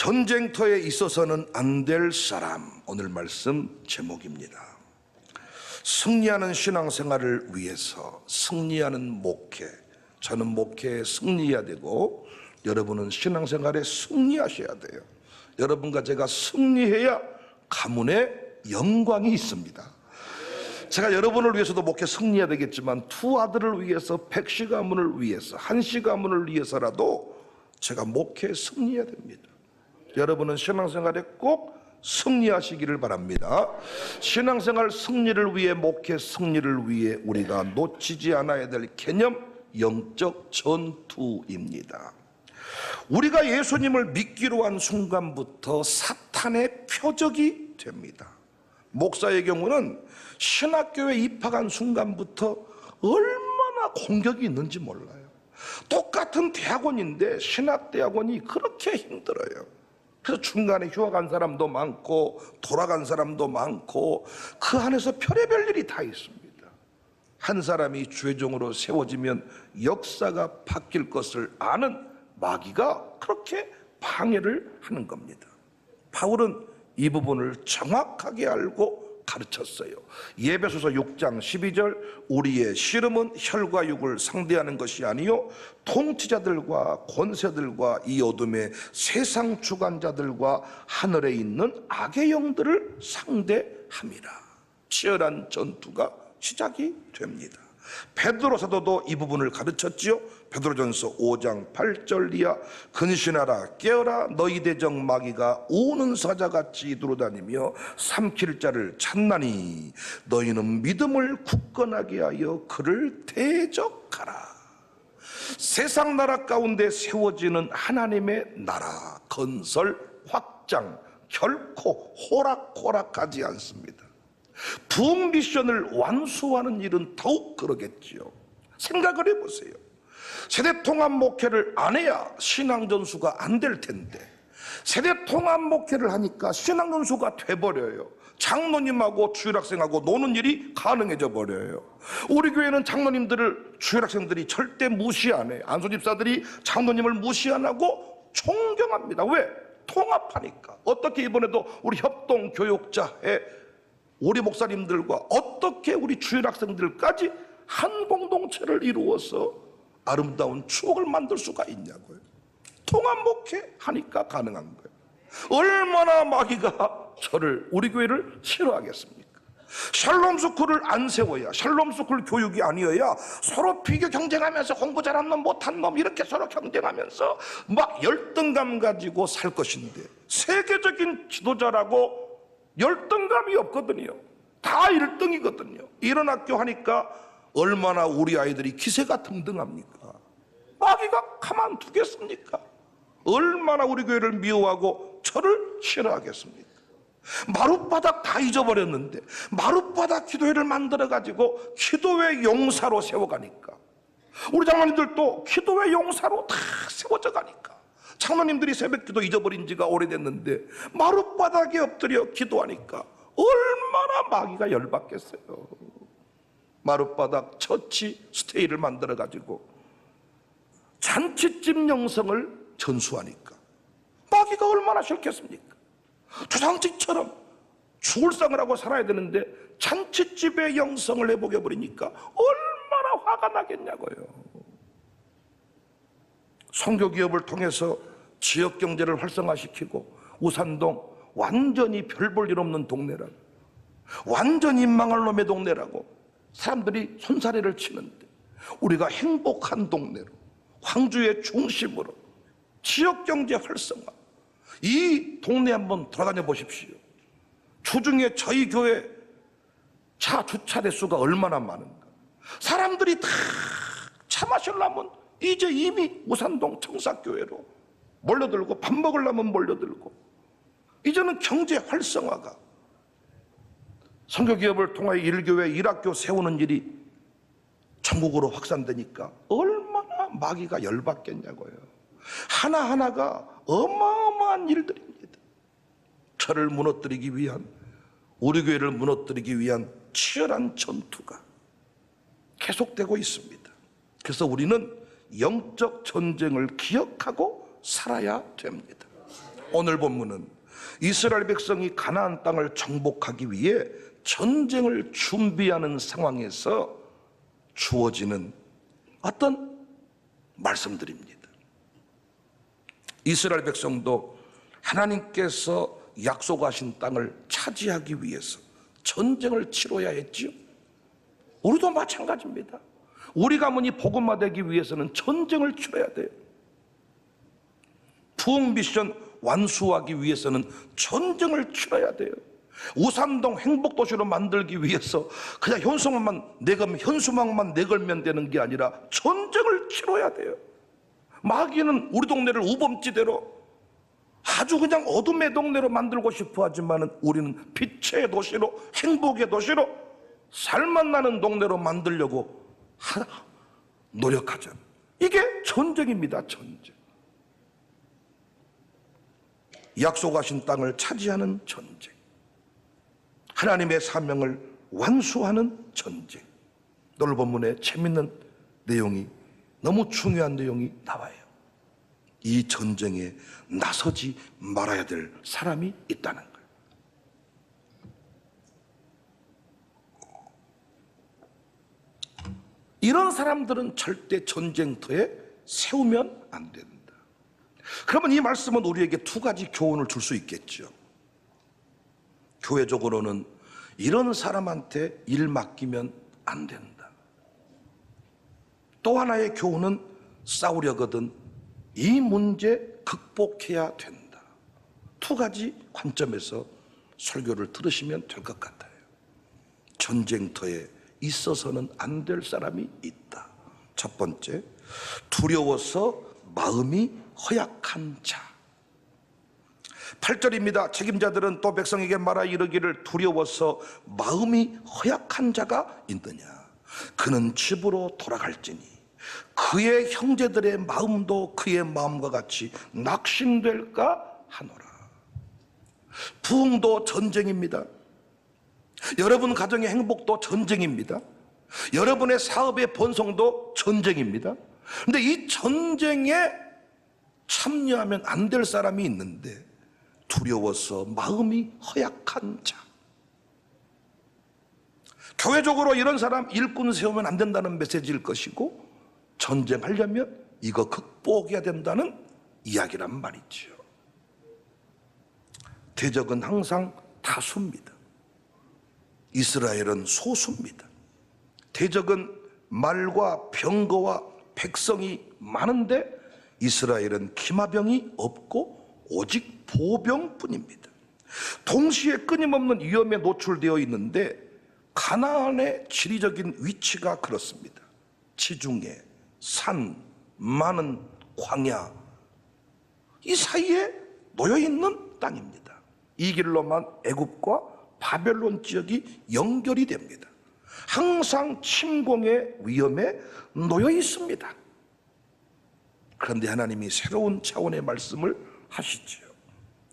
전쟁터에 있어서는 안 될 사람, 오늘 말씀 제목입니다. 승리하는 신앙생활을 위해서 승리하는 목회, 저는 목회에 승리해야 되고 여러분은 신앙생활에 승리하셔야 돼요. 여러분과 제가 승리해야 가문에 영광이 있습니다. 제가 여러분을 위해서도 목회 승리해야 되겠지만 두 아들을 위해서, 백씨 가문을 위해서, 한씨 가문을 위해서라도 제가 목회에 승리해야 됩니다. 여러분은 신앙생활에 꼭 승리하시기를 바랍니다. 신앙생활 승리를 위해, 목회 승리를 위해 우리가 놓치지 않아야 될 개념, 영적 전투입니다. 우리가 예수님을 믿기로 한 순간부터 사탄의 표적이 됩니다. 목사의 경우는 신학교에 입학한 순간부터 얼마나 공격이 있는지 몰라요. 똑같은 대학원인데 신학대학원이 그렇게 힘들어요. 그래서 중간에 휴학한 사람도 많고 돌아간 사람도 많고 그 안에서 별의별 일이 다 있습니다. 한 사람이 죄종으로 세워지면 역사가 바뀔 것을 아는 마귀가 그렇게 방해를 하는 겁니다. 바울은 이 부분을 정확하게 알고 가르쳤어요. 에베소서 6장 12절, 우리의 씨름은 혈과 육을 상대하는 것이 아니요 통치자들과 권세들과 이 어둠의 세상 주관자들과 하늘에 있는 악의 영들을 상대함이라. 치열한 전투가 시작이 됩니다. 베드로 사도도 이 부분을 가르쳤지요. 베드로전서 5장 8절 이하, 근신하라 깨어라 너희 대적 마귀가 우는 사자같이 두루다니며 삼킬 자를 찾나니 너희는 믿음을 굳건하게 하여 그를 대적하라. 세상 나라 가운데 세워지는 하나님의 나라 건설 확장 결코 호락호락하지 않습니다. 부흥 미션을 완수하는 일은 더욱 그러겠지요. 생각을 해보세요. 세대 통합 목회를 안 해야 신앙 전수가 안 될 텐데 세대 통합 목회를 하니까 신앙 전수가 돼버려요. 장로님하고 주일학생하고 노는 일이 가능해져 버려요. 우리 교회는 장로님들을 주일학생들이 절대 무시 안 해요. 안수집사들이 장로님을 무시 안 하고 존경합니다. 왜? 통합하니까. 어떻게 이번에도 우리 협동교육자회 우리 목사님들과 어떻게 우리 주일학생들까지 한 공동체를 이루어서 아름다운 추억을 만들 수가 있냐고요. 통합 목회 하니까 가능한 거예요. 얼마나 마귀가 저를, 우리 교회를 싫어하겠습니까? 샬롬 스쿨을 안 세워야, 샬롬 스쿨 교육이 아니어야 서로 비교 경쟁하면서 공부 잘한 놈 못한 놈 이렇게 서로 경쟁하면서 막 열등감 가지고 살 것인데 세계적인 지도자라고 열등감이 없거든요. 다 1등이거든요. 이런 학교 하니까 얼마나 우리 아이들이 기세가 등등합니까? 마귀가 가만두겠습니까? 얼마나 우리 교회를 미워하고 저를 싫어하겠습니까? 마룻바닥 다 잊어버렸는데 마룻바닥 기도회를 만들어가지고 기도회 용사로 세워가니까 우리 장로님들도 기도회 용사로 다 세워져 가니까 장로님들이 새벽기도 잊어버린 지가 오래됐는데 마룻바닥에 엎드려 기도하니까 얼마나 마귀가 열받겠어요. 마룻바닥 처치 스테이를 만들어가지고 잔치집 영성을 전수하니까 마귀가 얼마나 싫겠습니까? 조상집처럼 죽을상을 하고 살아야 되는데 잔치집의 영성을 내보게 버리니까 얼마나 화가 나겠냐고요. 선교기업을 통해서 지역경제를 활성화시키고 우산동 완전히 별 볼 일 없는 동네라고, 완전히 망할 놈의 동네라고 사람들이 손사래를 치는데 우리가 행복한 동네로, 광주의 중심으로 지역경제 활성화, 이 동네 한번 돌아다녀 보십시오. 주중에 저희 교회 차 주차 대수가 얼마나 많은가. 사람들이 다 차 마시려면 이제 이미 우산동 청사교회로 몰려들고 밥 먹으려면 몰려들고, 이제는 경제 활성화가, 선교기업을 통하여 일교회 일학교 세우는 일이 전국으로 확산되니까 얼마나 마귀가 열받겠냐고요. 하나하나가 어마어마한 일들입니다. 저를 무너뜨리기 위한, 우리 교회를 무너뜨리기 위한 치열한 전투가 계속되고 있습니다. 그래서 우리는 영적 전쟁을 기억하고 살아야 됩니다. 오늘 본문은 이스라엘 백성이 가나안 땅을 정복하기 위해 전쟁을 준비하는 상황에서 주어지는 어떤 말씀들입니다. 이스라엘 백성도 하나님께서 약속하신 땅을 차지하기 위해서 전쟁을 치러야 했지요. 우리도 마찬가지입니다. 우리 가문이 복음화되기 위해서는 전쟁을 치러야 돼요. 부흥 미션 완수하기 위해서는 전쟁을 치러야 돼요. 우산동 행복도시로 만들기 위해서 그냥 현수막만 내걸면 되는 게 아니라 전쟁을 치러야 돼요. 마귀는 우리 동네를 우범지대로 아주 그냥 어둠의 동네로 만들고 싶어 하지만 우리는 빛의 도시로, 행복의 도시로, 살만 나는 동네로 만들려고 노력하죠. 이게 전쟁입니다. 전쟁. 약속하신 땅을 차지하는 전쟁, 하나님의 사명을 완수하는 전쟁. 오늘 본문에 재밌는 내용이, 너무 중요한 내용이 나와요. 이 전쟁에 나서지 말아야 될 사람이 있다는 거예요. 이런 사람들은 절대 전쟁터에 세우면 안 된다. 그러면 이 말씀은 우리에게 두 가지 교훈을 줄 수 있겠죠. 교회적으로는 이런 사람한테 일 맡기면 안 된다. 또 하나의 교훈은 싸우려거든 이 문제 극복해야 된다. 두 가지 관점에서 설교를 들으시면 될 것 같아요. 전쟁터에 있어서는 안 될 사람이 있다. 첫 번째, 두려워서 마음이 허약한 자. 8절입니다. 책임자들은 또 백성에게 말하 이르기를 두려워서 마음이 허약한 자가 있느냐. 그는 집으로 돌아갈지니 그의 형제들의 마음도 그의 마음과 같이 낙심될까 하노라. 부흥도 전쟁입니다. 여러분 가정의 행복도 전쟁입니다. 여러분의 사업의 번성도 전쟁입니다. 그런데 이 전쟁에 참여하면 안 될 사람이 있는데 두려워서 마음이 허약한 자. 교회적으로 이런 사람 일꾼 세우면 안 된다는 메시지일 것이고, 전쟁하려면 이거 극복해야 된다는 이야기란 말이죠. 대적은 항상 다수입니다. 이스라엘은 소수입니다. 대적은 말과 병거와 백성이 많은데 이스라엘은 기마병이 없고 오직 보병뿐입니다. 동시에 끊임없는 위험에 노출되어 있는데 가나안의 지리적인 위치가 그렇습니다. 지중해, 산, 많은 광야, 이 사이에 놓여있는 땅입니다. 이 길로만 애굽과 바벨론 지역이 연결이 됩니다. 항상 침공의 위험에 놓여 있습니다. 그런데 하나님이 새로운 차원의 말씀을 하시죠.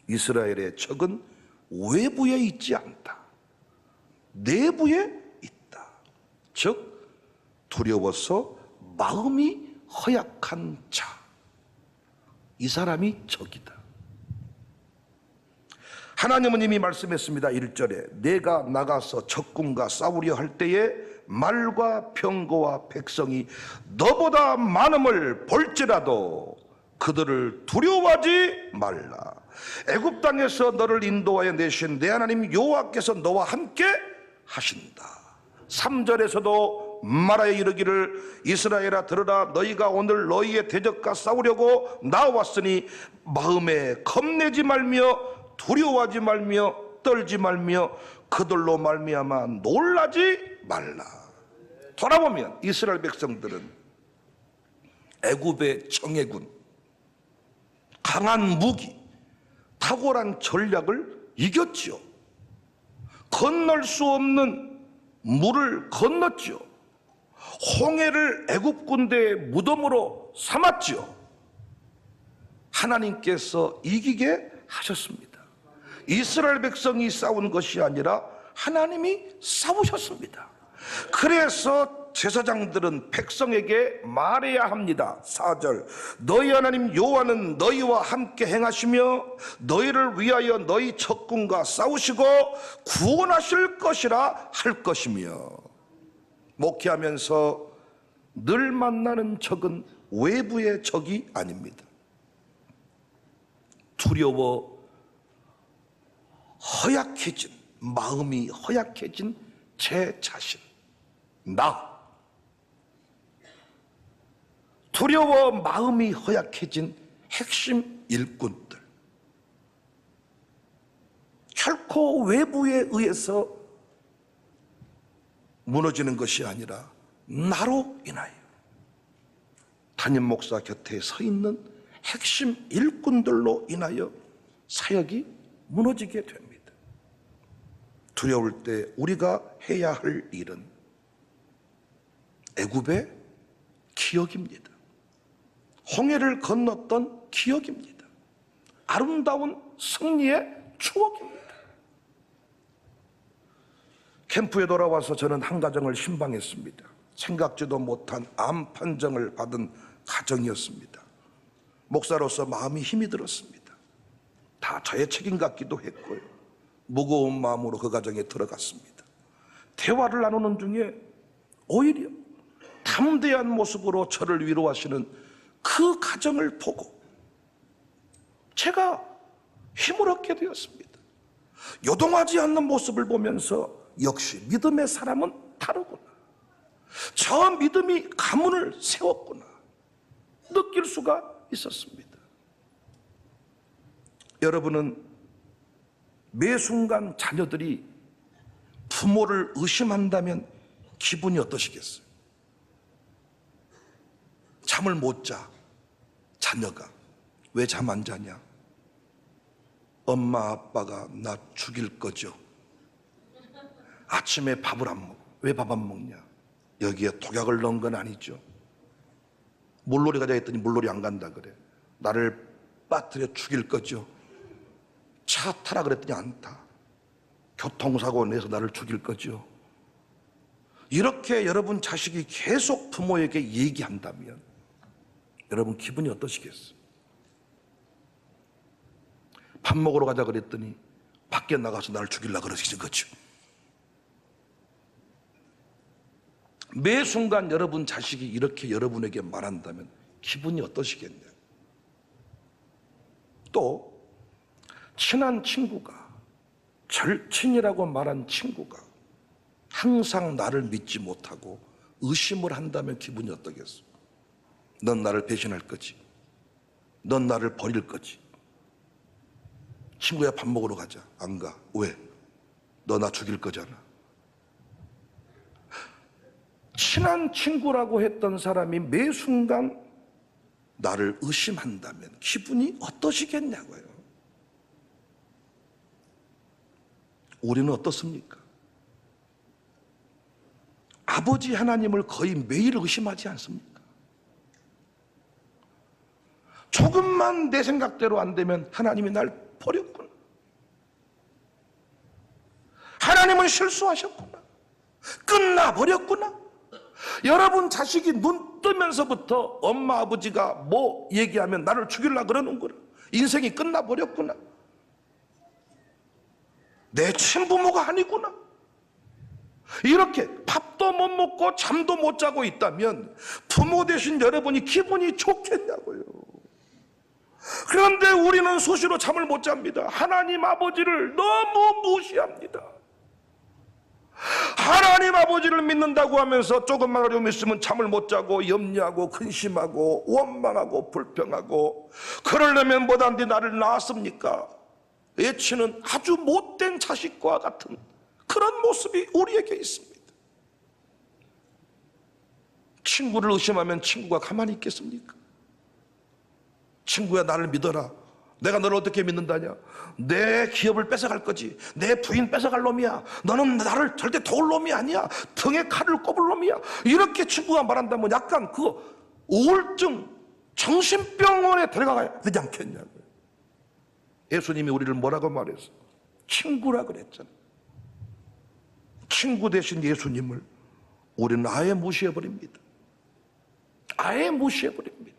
이스라엘의 적은 외부에 있지 않다. 내부에 있다. 즉 두려워서 마음이 허약한 자. 이 사람이 적이다. 하나님은 이미 말씀했습니다. 1절에 내가 나가서 적군과 싸우려 할 때에 말과 병거와 백성이 너보다 많음을 볼지라도 그들을 두려워하지 말라. 애굽 땅에서 너를 인도하여 내신 내 하나님 여호와께서 너와 함께 하신다. 3절에서도 말하여 이르기를 이스라엘아 들으라. 너희가 오늘 너희의 대적과 싸우려고 나왔으니 마음에 겁내지 말며 두려워하지 말며 떨지 말며 그들로 말미암아 놀라지 말라. 돌아보면 이스라엘 백성들은 애굽의 청해군, 강한 무기, 탁월한 전략을 이겼지요. 건널 수 없는 물을 건넜지요. 홍해를 애굽 군대의 무덤으로 삼았지요. 하나님께서 이기게 하셨습니다. 이스라엘 백성이 싸운 것이 아니라 하나님이 싸우셨습니다. 그래서 제사장들은 백성에게 말해야 합니다. 4절, 너희 하나님 여호와는 너희와 함께 행하시며 너희를 위하여 너희 적군과 싸우시고 구원하실 것이라 할 것이며. 목회하면서 늘 만나는 적은 외부의 적이 아닙니다. 두려워 허약해진, 마음이 허약해진 제 자신, 나. 두려워 마음이 허약해진 핵심 일꾼들. 결코 외부에 의해서 무너지는 것이 아니라 나로 인하여 담임 목사 곁에 서 있는 핵심 일꾼들로 인하여 사역이 무너지게 됩니다. 두려울 때 우리가 해야 할 일은 애굽의 기억입니다. 홍해를 건넜던 기억입니다. 아름다운 승리의 추억입니다. 캠프에 돌아와서 저는 한 가정을 신방했습니다. 생각지도 못한 암 판정을 받은 가정이었습니다. 목사로서 마음이 힘이 들었습니다. 다 저의 책임 같기도 했고요. 무거운 마음으로 그 가정에 들어갔습니다. 대화를 나누는 중에 오히려 담대한 모습으로 저를 위로하시는 그 가정을 보고 제가 힘을 얻게 되었습니다. 요동하지 않는 모습을 보면서 역시 믿음의 사람은 다르구나, 저 믿음이 가문을 세웠구나 느낄 수가 있었습니다. 여러분은 매 순간 자녀들이 부모를 의심한다면 기분이 어떠시겠어요? 잠을 못 자, 자녀가. 왜 잠 안 자냐? 엄마 아빠가 나 죽일 거죠. 아침에 밥을 안 먹어. 왜 밥 안 먹냐? 여기에 독약을 넣은 건 아니죠. 물놀이 가자 했더니 물놀이 안 간다 그래. 나를 빠뜨려 죽일 거죠. 차 타라 그랬더니 안 타. 교통사고 내서 나를 죽일 거죠. 이렇게 여러분 자식이 계속 부모에게 얘기한다면 여러분 기분이 어떠시겠어요? 밥 먹으러 가자 그랬더니 밖에 나가서 나를 죽이려고 그러시는 거죠. 매 순간 여러분 자식이 이렇게 여러분에게 말한다면 기분이 어떠시겠냐? 또 친한 친구가, 절친이라고 말한 친구가 항상 나를 믿지 못하고 의심을 한다면 기분이 어떠겠어? 넌 나를 배신할 거지. 넌 나를 버릴 거지. 친구야 밥 먹으러 가자. 안 가. 왜? 너 나 죽일 거잖아. 친한 친구라고 했던 사람이 매 순간 나를 의심한다면 기분이 어떠시겠냐고요. 우리는 어떻습니까? 아버지 하나님을 거의 매일 의심하지 않습니까? 조금만 내 생각대로 안 되면 하나님이 날 버렸구나. 하나님은 실수하셨구나. 끝나버렸구나. 여러분 자식이 눈 뜨면서부터 엄마 아버지가 뭐 얘기하면 나를 죽이려고 그러는구나. 인생이 끝나버렸구나. 내 친부모가 아니구나. 이렇게 밥도 못 먹고 잠도 못 자고 있다면 부모 되신 여러분이 기분이 좋겠냐고요. 그런데 우리는 수시로 잠을 못 잡니다. 하나님 아버지를 너무 무시합니다. 하나님 아버지를 믿는다고 하면서 조금만 좀 있으면 잠을 못 자고 염려하고 근심하고 원망하고 불평하고, 그러려면 뭐단지 나를 낳았습니까? 애치는 아주 못된 자식과 같은 그런 모습이 우리에게 있습니다. 친구를 의심하면 친구가 가만히 있겠습니까? 친구야 나를 믿어라. 내가 너를 어떻게 믿는다냐? 내 기업을 뺏어갈 거지. 내 부인 뺏어갈 놈이야. 너는 나를 절대 도울 놈이 아니야. 등에 칼을 꼽을 놈이야. 이렇게 친구가 말한다면 약간 그 우울증, 정신병원에 데려가야 되지 않겠냐고요. 예수님이 우리를 뭐라고 말했어? 친구라 그랬잖아. 친구 대신 예수님을 우리는 아예 무시해버립니다. 아예 무시해버립니다.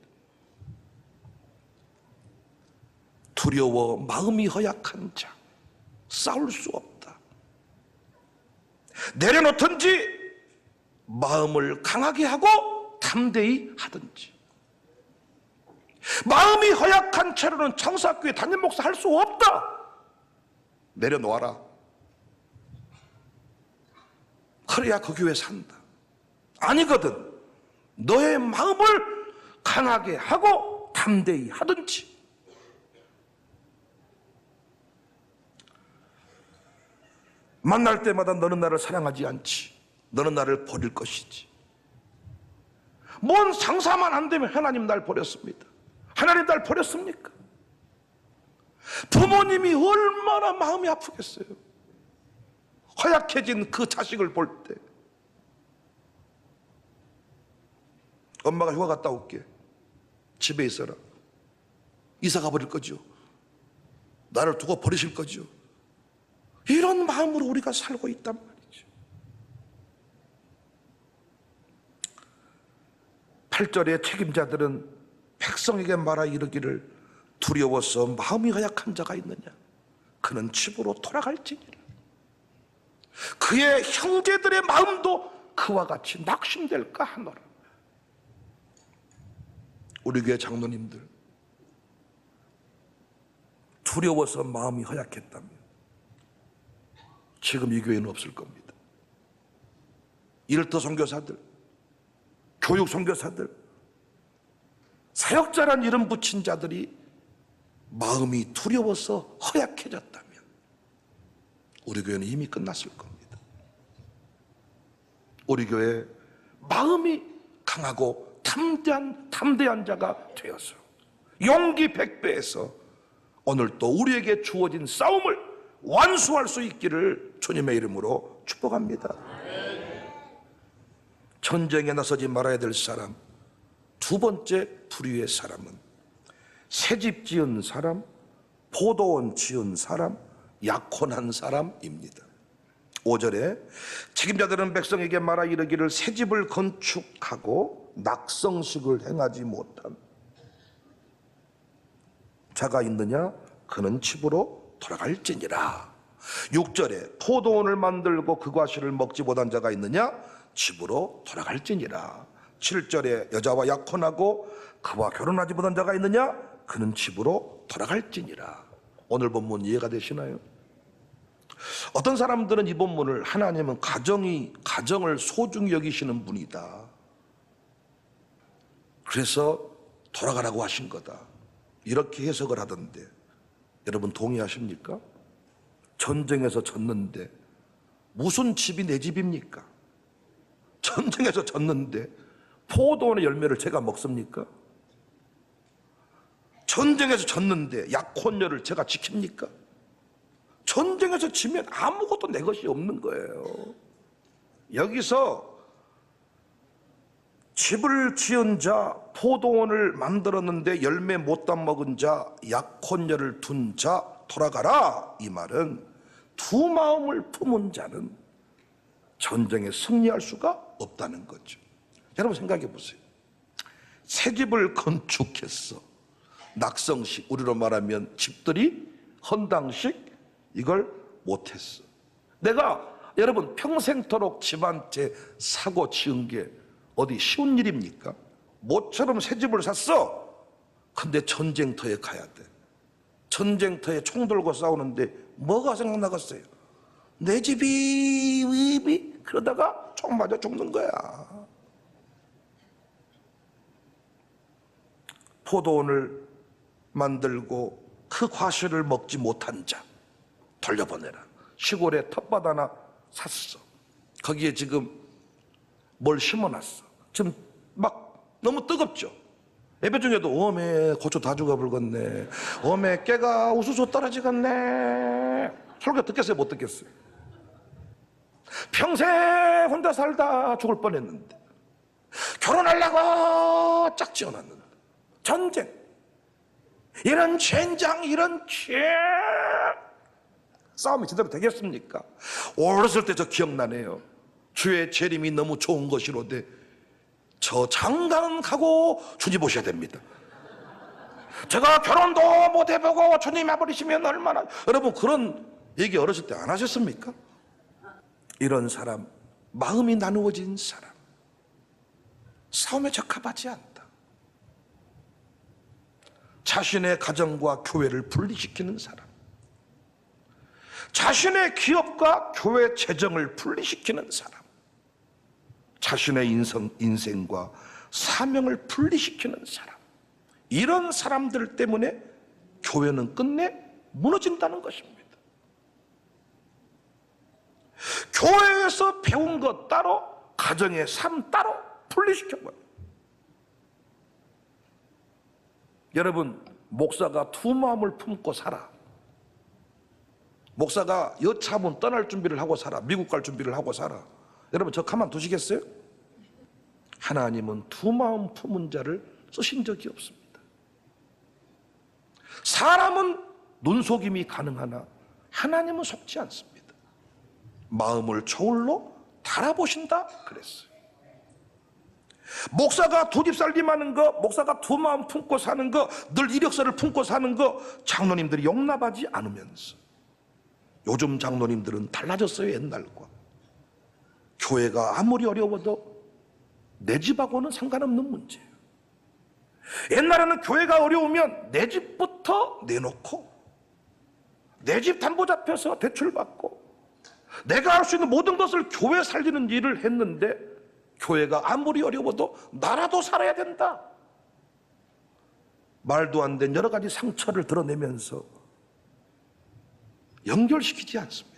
두려워 마음이 허약한 자, 싸울 수 없다. 내려놓든지 마음을 강하게 하고 담대히 하든지. 마음이 허약한 채로는 창사교회 담임 목사 할 수 없다. 내려놓아라. 그래야 그 교회 산다. 아니거든 너의 마음을 강하게 하고 담대히 하든지. 만날 때마다 너는 나를 사랑하지 않지. 너는 나를 버릴 것이지. 뭔 상사만 안 되면 하나님 날 버렸습니다. 하나님 날 버렸습니까? 부모님이 얼마나 마음이 아프겠어요. 허약해진 그 자식을 볼 때. 엄마가 휴가 갔다 올게. 집에 있어라. 이사 가버릴 거죠. 나를 두고 버리실 거죠. 이런 마음으로 우리가 살고 있단 말이죠. 8절에 책임자들은 백성에게 말하 이르기를 두려워서 마음이 허약한 자가 있느냐? 그는 집으로 돌아갈지니라. 그의 형제들의 마음도 그와 같이 낙심될까 하노라. 우리 교회 장로님들, 두려워서 마음이 허약했다면 지금 이 교회는 없을 겁니다. 일터 선교사들, 교육 선교사들, 사역자란 이름 붙인 자들이 마음이 두려워서 허약해졌다면 우리 교회는 이미 끝났을 겁니다. 우리 교회 마음이 강하고 담대한 자가 되어서 용기 100배에서 오늘 또 우리에게 주어진 싸움을 완수할 수 있기를 주님의 이름으로 축복합니다. 전쟁에 나서지 말아야 될 사람, 두 번째 불의의 사람은 새집 지은 사람, 포도원 지은 사람, 약혼한 사람입니다. 5절에 책임자들은 백성에게 말하 이르기를 새집을 건축하고 낙성식을 행하지 못한 자가 있느냐? 그는 집으로 돌아갈지니라. 6절에 포도원을 만들고 그 과실을 먹지 못한 자가 있느냐? 집으로 돌아갈지니라. 7절에 여자와 약혼하고 그와 결혼하지 못한 자가 있느냐? 그는 집으로 돌아갈지니라. 오늘 본문 이해가 되시나요? 어떤 사람들은 이 본문을 하나님은 가정을 소중히 여기시는 분이다. 그래서 돌아가라고 하신 거다. 이렇게 해석을 하던데 여러분 동의하십니까? 전쟁에서 졌는데 무슨 집이 내 집입니까? 전쟁에서 졌는데 포도원의 열매를 제가 먹습니까? 전쟁에서 졌는데 약혼녀를 제가 지킵니까? 전쟁에서 지면 아무것도 내 것이 없는 거예요. 여기서 집을 지은 자, 포도원을 만들었는데 열매 못 따먹은 자, 약혼녀를 둔 자 돌아가라. 이 말은 두 마음을 품은 자는 전쟁에 승리할 수가 없다는 거죠. 여러분 생각해 보세요. 새 집을 건축했어. 낙성식, 우리로 말하면 집들이 헌당식, 이걸 못했어. 내가 여러분 평생토록 집 한 채 사고 지은 게 어디 쉬운 일입니까? 모처럼 새 집을 샀어. 근데 전쟁터에 가야 돼. 전쟁터에 총 들고 싸우는데 뭐가 생각나겠어요? 내 집이 그러다가 총 맞아 죽는 거야. 포도원을 만들고 그 과실을 먹지 못한 자 돌려보내라. 시골에 텃밭 하나 샀어. 거기에 지금 뭘 심어놨어. 지금 막 너무 뜨겁죠. 예배 중에도 어메 고추 다 죽어불겠네, 어메 깨가 우수수 떨어지겠네. 설교 듣겠어요 못 듣겠어요? 평생 혼자 살다 죽을 뻔했는데 결혼하려고 짝 지어놨는데 전쟁, 이런 젠장, 이런 싸움이 제대로 되겠습니까? 어렸을 때 저 기억나네요. 주의 재림이 너무 좋은 것이로되 저 장가는 가고 주님 보셔야 됩니다. 제가 결혼도 못 해보고 주님 와버리시면 얼마나. 여러분 그런 얘기 어렸을 때 안 하셨습니까? 이런 사람, 마음이 나누어진 사람, 싸움에 적합하지 않다. 자신의 가정과 교회를 분리시키는 사람, 자신의 기업과 교회 재정을 분리시키는 사람, 자신의 인생과 사명을 분리시키는 사람, 이런 사람들 때문에 교회는 끝내 무너진다는 것입니다. 교회에서 배운 것 따로, 가정의 삶 따로 분리시켜버려요. 여러분, 목사가 두 마음을 품고 살아. 목사가 여차하면 떠날 준비를 하고 살아. 미국 갈 준비를 하고 살아. 여러분 저 가만 두시겠어요? 하나님은 두 마음 품은 자를 쓰신 적이 없습니다. 사람은 눈속임이 가능하나 하나님은 속지 않습니다. 마음을 저울로 달아보신다 그랬어요. 목사가 두 집 살림하는 거, 목사가 두 마음 품고 사는 거, 늘 이력서를 품고 사는 거 장로님들이 용납하지 않으면서, 요즘 장로님들은 달라졌어요. 옛날과. 교회가 아무리 어려워도 내 집하고는 상관없는 문제예요. 옛날에는 교회가 어려우면 내 집부터 내놓고 내 집 담보 잡혀서 대출받고 내가 할 수 있는 모든 것을 교회 살리는 일을 했는데, 교회가 아무리 어려워도 나라도 살아야 된다. 말도 안 된 여러 가지 상처를 드러내면서 연결시키지 않습니다.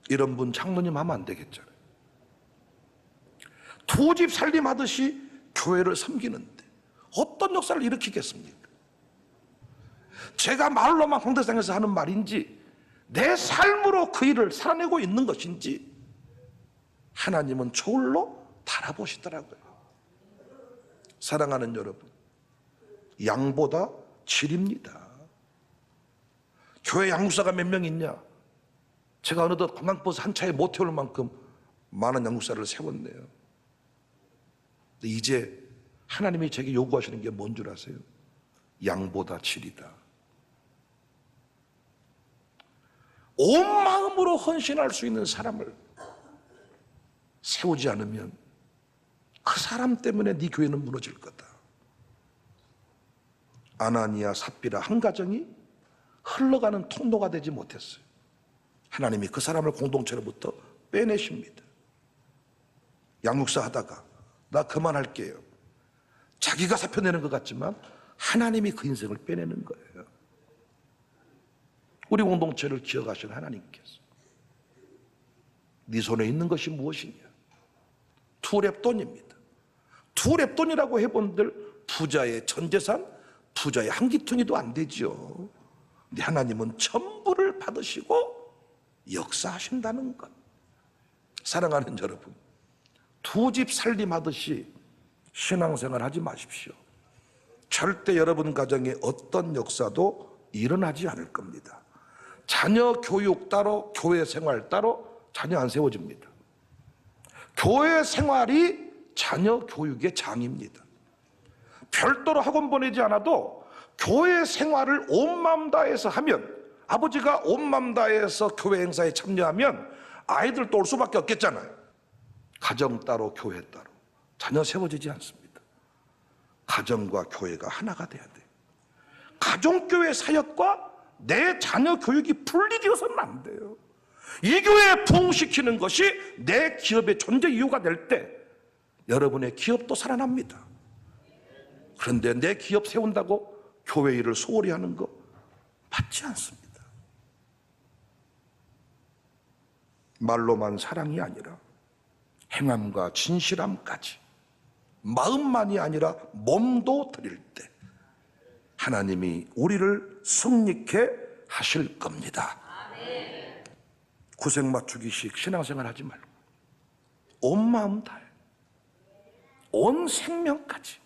이런 분 장로님 하면 안 되겠잖아요. 두 집 살림하듯이 교회를 섬기는데 어떤 역사를 일으키겠습니까? 제가 말로만 공대상에서 하는 말인지 내 삶으로 그 일을 살아내고 있는 것인지 하나님은 저울로 달아보시더라고요. 사랑하는 여러분, 양보다 질입니다. 교회 양육사가 몇 명 있냐? 제가 어느덧 관광버스 한 차에 못 태울 만큼 많은 양육사를 세웠네요. 근데 이제 하나님이 제게 요구하시는 게 뭔 줄 아세요? 양보다 질이다. 온 마음으로 헌신할 수 있는 사람을 세우지 않으면 그 사람 때문에 네 교회는 무너질 거다. 아나니아 삽비라 한 가정이 흘러가는 통로가 되지 못했어요. 하나님이 그 사람을 공동체로부터 빼내십니다. 양육사 하다가 나 그만할게요. 자기가 사표 내는 것 같지만 하나님이 그 인생을 빼내는 거예요. 우리 공동체를 기억하시는 하나님께서 네 손에 있는 것이 무엇이냐? 두 렙돈입니다. 두 렙돈이라고 해본들 부자의 전재산, 부자의 한 기퉁이도 안 되죠. 근데 하나님은 전부를 받으시고 역사하신다는 것. 사랑하는 여러분, 두 집 살림하듯이 신앙생활 하지 마십시오. 절대 여러분 가정에 어떤 역사도 일어나지 않을 겁니다. 자녀 교육 따로, 교회 생활 따로 자녀 안 세워집니다. 교회 생활이 자녀 교육의 장입니다. 별도로 학원 보내지 않아도 교회 생활을 온 마음 다해서 하면, 아버지가 온 마음 다해서 교회 행사에 참여하면 아이들도 올 수밖에 없겠잖아요. 가정 따로, 교회 따로 자녀 세워지지 않습니다. 가정과 교회가 하나가 돼야 돼요. 가정교회 사역과 내 자녀 교육이 분리되어서는 안 돼요. 이 교회에 부흥시키는 것이 내 기업의 존재 이유가 될 때 여러분의 기업도 살아납니다. 그런데 내 기업 세운다고 교회 일을 소홀히 하는 거 맞지 않습니다. 말로만 사랑이 아니라 행함과 진실함까지, 마음만이 아니라 몸도 드릴 때 하나님이 우리를 승리케 하실 겁니다. 구색 맞추기식 신앙생활 하지 말고 온 마음 다해, 온 생명까지,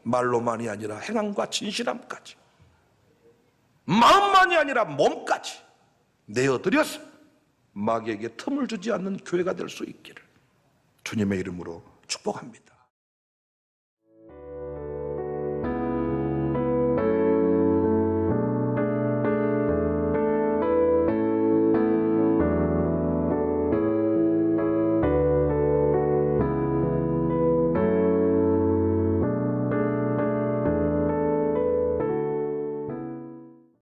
말로만이 아니라 행함과 진실함까지, 마음만이 아니라 몸까지 내어드려서 마귀에게 틈을 주지 않는 교회가 될 수 있기를 주님의 이름으로 축복합니다.